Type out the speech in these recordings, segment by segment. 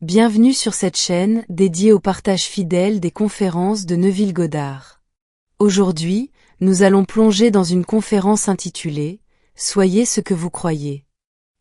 Bienvenue sur cette chaîne dédiée au partage fidèle des conférences de Neville Goddard. Aujourd'hui, nous allons plonger dans une conférence intitulée « Soyez ce que vous croyez ».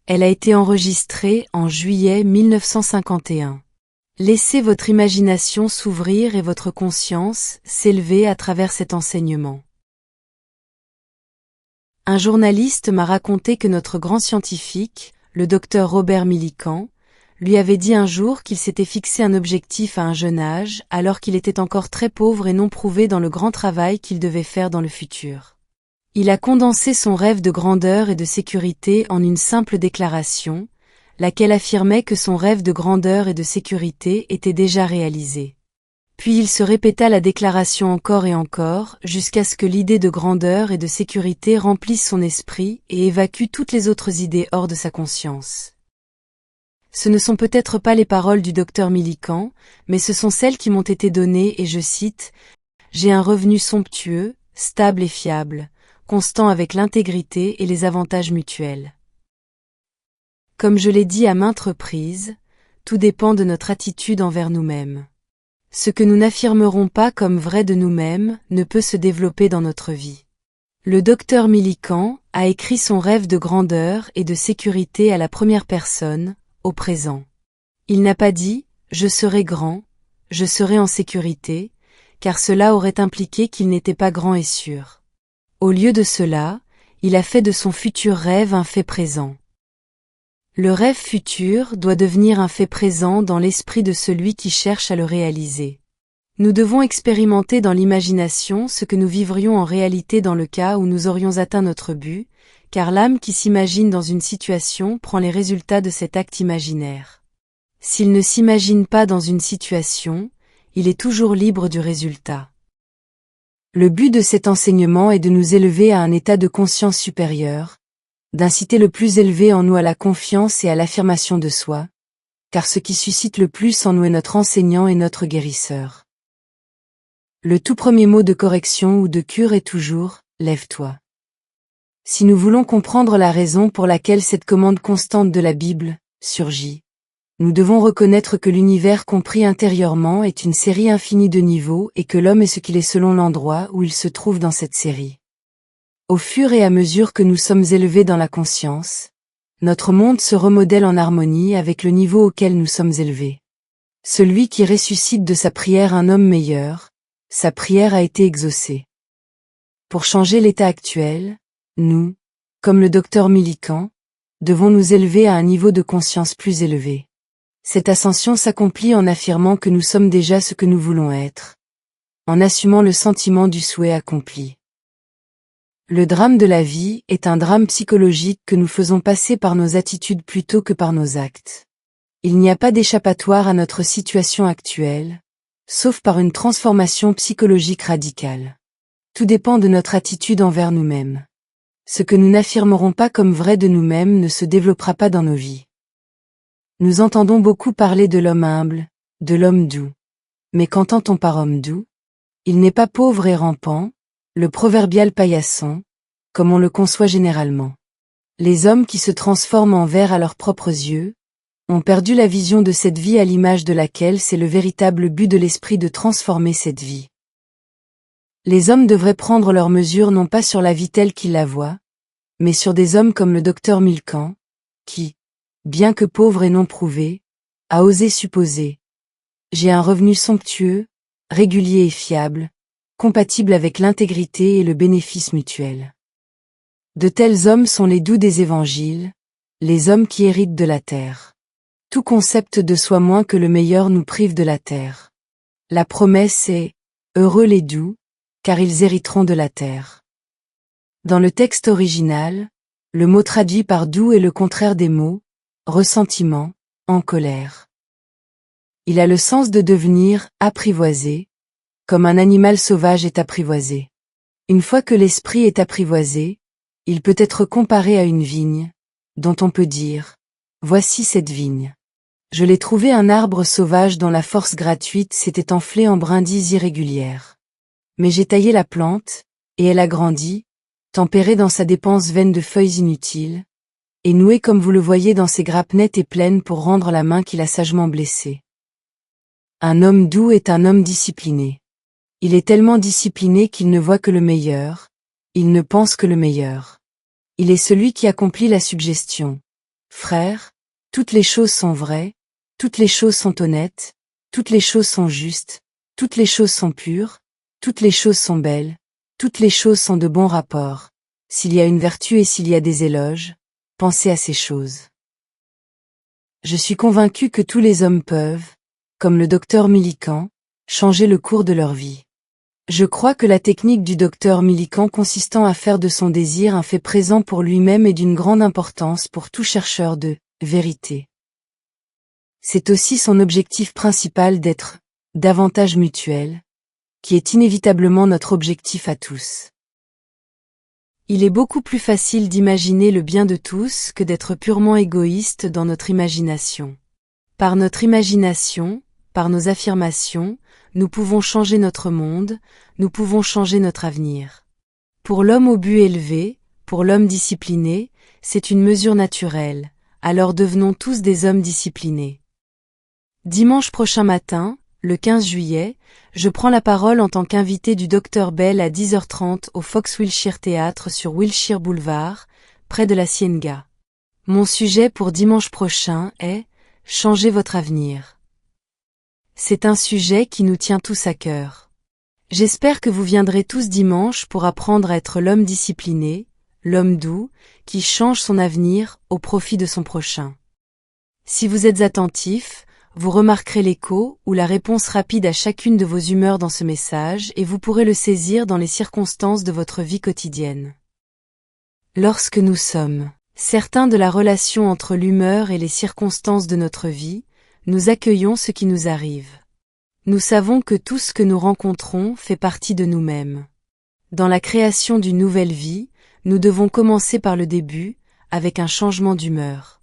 Elle a été enregistrée en juillet 1951. Laissez votre imagination s'ouvrir et votre conscience s'élever à travers cet enseignement. Un journaliste m'a raconté que notre grand scientifique, le docteur Robert Millikan, lui avait dit un jour qu'il s'était fixé un objectif à un jeune âge, alors qu'il était encore très pauvre et non prouvé dans le grand travail qu'il devait faire dans le futur. Il a condensé son rêve de grandeur et de sécurité en une simple déclaration, laquelle affirmait que son rêve de grandeur et de sécurité était déjà réalisé. Puis il se répéta la déclaration encore et encore, jusqu'à ce que l'idée de grandeur et de sécurité remplisse son esprit et évacue toutes les autres idées hors de sa conscience. Ce ne sont peut-être pas les paroles du docteur Millikan, mais ce sont celles qui m'ont été données et je cite « J'ai un revenu somptueux, stable et fiable, constant avec l'intégrité et les avantages mutuels. » Comme je l'ai dit à maintes reprises, tout dépend de notre attitude envers nous-mêmes. Ce que nous n'affirmerons pas comme vrai de nous-mêmes ne peut se développer dans notre vie. Le docteur Millikan a écrit son rêve de grandeur et de sécurité à la première personne, au présent. Il n'a pas dit « je serai grand, je serai en sécurité », car cela aurait impliqué qu'il n'était pas grand et sûr. Au lieu de cela, il a fait de son futur rêve un fait présent. Le rêve futur doit devenir un fait présent dans l'esprit de celui qui cherche à le réaliser. Nous devons expérimenter dans l'imagination ce que nous vivrions en réalité dans le cas où nous aurions atteint notre but, car l'âme qui s'imagine dans une situation prend les résultats de cet acte imaginaire. S'il ne s'imagine pas dans une situation, il est toujours libre du résultat. Le but de cet enseignement est de nous élever à un état de conscience supérieure, d'inciter le plus élevé en nous à la confiance et à l'affirmation de soi, car ce qui suscite le plus en nous est notre enseignant et notre guérisseur. Le tout premier mot de correction ou de cure est toujours « lève-toi ». Si nous voulons comprendre la raison pour laquelle cette commande constante de la Bible surgit, nous devons reconnaître que l'univers compris intérieurement est une série infinie de niveaux et que l'homme est ce qu'il est selon l'endroit où il se trouve dans cette série. Au fur et à mesure que nous sommes élevés dans la conscience, notre monde se remodèle en harmonie avec le niveau auquel nous sommes élevés. Celui qui ressuscite de sa prière un homme meilleur, sa prière a été exaucée. Pour changer l'état actuel, nous, comme le docteur Millikan, devons nous élever à un niveau de conscience plus élevé. Cette ascension s'accomplit en affirmant que nous sommes déjà ce que nous voulons être, en assumant le sentiment du souhait accompli. Le drame de la vie est un drame psychologique que nous faisons passer par nos attitudes plutôt que par nos actes. Il n'y a pas d'échappatoire à notre situation actuelle, sauf par une transformation psychologique radicale. Tout dépend de notre attitude envers nous-mêmes. Ce que nous n'affirmerons pas comme vrai de nous-mêmes ne se développera pas dans nos vies. Nous entendons beaucoup parler de l'homme humble, de l'homme doux. Mais qu'entend-on par homme doux? Il n'est pas pauvre et rampant, le proverbial paillasson, comme on le conçoit généralement. Les hommes qui se transforment en vers à leurs propres yeux, ont perdu la vision de cette vie à l'image de laquelle c'est le véritable but de l'esprit de transformer cette vie. Les hommes devraient prendre leurs mesures non pas sur la vie telle qu'ils la voient, mais sur des hommes comme le docteur Millikan, qui, bien que pauvre et non prouvé, a osé supposer « J'ai un revenu somptueux, régulier et fiable, compatible avec l'intégrité et le bénéfice mutuel. » De tels hommes sont les doux des évangiles, les hommes qui héritent de la terre. Tout concept de soi moins que le meilleur nous prive de la terre. La promesse est « Heureux les doux, car ils hériteront de la terre. » Dans le texte original, le mot traduit par doux est le contraire des mots ressentiment, en colère. Il a le sens de devenir apprivoisé, comme un animal sauvage est apprivoisé. Une fois que l'esprit est apprivoisé, il peut être comparé à une vigne, dont on peut dire « Voici cette vigne. Je l'ai trouvé un arbre sauvage dont la force gratuite s'était enflée en brindilles irrégulières. Mais j'ai taillé la plante, et elle a grandi, tempérée dans sa dépense vaine de feuilles inutiles, et noué comme vous le voyez dans ses grappes nettes et pleines pour rendre la main qu'il a sagement blessée. Un homme doux est un homme discipliné. Il est tellement discipliné qu'il ne voit que le meilleur, il ne pense que le meilleur. Il est celui qui accomplit la suggestion. Frère, toutes les choses sont vraies, toutes les choses sont honnêtes, toutes les choses sont justes, toutes les choses sont pures, toutes les choses sont belles, toutes les choses sont de bons rapports. S'il y a une vertu et s'il y a des éloges, pensez à ces choses. Je suis convaincu que tous les hommes peuvent, comme le docteur Millikan, changer le cours de leur vie. Je crois que la technique du docteur Millikan consistant à faire de son désir un fait présent pour lui-même est d'une grande importance pour tout chercheur de vérité. C'est aussi son objectif principal d'être davantage mutuel, qui est inévitablement notre objectif à tous. Il est beaucoup plus facile d'imaginer le bien de tous que d'être purement égoïste dans notre imagination. Par notre imagination, par nos affirmations, nous pouvons changer notre monde, nous pouvons changer notre avenir. Pour l'homme au but élevé, pour l'homme discipliné, c'est une mesure naturelle, alors devenons tous des hommes disciplinés. Dimanche prochain matin, le 15 juillet, je prends la parole en tant qu'invité du Dr Bell à 10h30 au Fox Wilshire Theatre sur Wilshire Boulevard, près de la Cienega. Mon sujet pour dimanche prochain est « Changez votre avenir ». C'est un sujet qui nous tient tous à cœur. J'espère que vous viendrez tous dimanche pour apprendre à être l'homme discipliné, l'homme doux, qui change son avenir au profit de son prochain. Si vous êtes attentif, vous remarquerez l'écho ou la réponse rapide à chacune de vos humeurs dans ce message et vous pourrez le saisir dans les circonstances de votre vie quotidienne. Lorsque nous sommes certains de la relation entre l'humeur et les circonstances de notre vie, nous accueillons ce qui nous arrive. Nous savons que tout ce que nous rencontrons fait partie de nous-mêmes. Dans la création d'une nouvelle vie, nous devons commencer par le début, avec un changement d'humeur.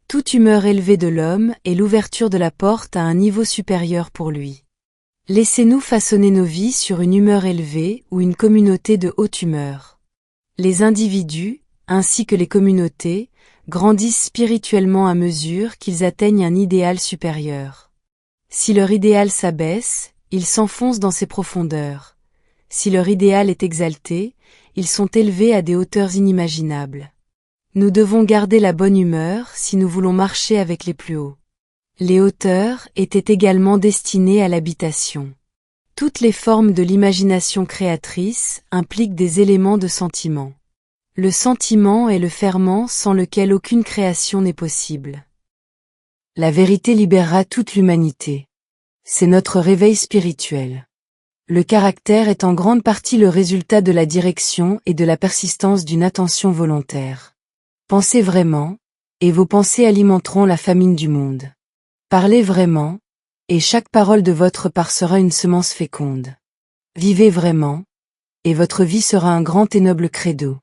Toute humeur élevée de l'homme est l'ouverture de la porte à un niveau supérieur pour lui. Laissez-nous façonner nos vies sur une humeur élevée ou une communauté de haute humeur. Les individus, ainsi que les communautés, grandissent spirituellement à mesure qu'ils atteignent un idéal supérieur. Si leur idéal s'abaisse, ils s'enfoncent dans ses profondeurs. Si leur idéal est exalté, ils sont élevés à des hauteurs inimaginables. Nous devons garder la bonne humeur si nous voulons marcher avec les plus hauts. Les hauteurs étaient également destinées à l'habitation. Toutes les formes de l'imagination créatrice impliquent des éléments de sentiment. Le sentiment est le ferment sans lequel aucune création n'est possible. La vérité libérera toute l'humanité. C'est notre réveil spirituel. Le caractère est en grande partie le résultat de la direction et de la persistance d'une attention volontaire. Pensez vraiment, et vos pensées alimenteront la famine du monde. Parlez vraiment, et chaque parole de votre part sera une semence féconde. Vivez vraiment, et votre vie sera un grand et noble credo.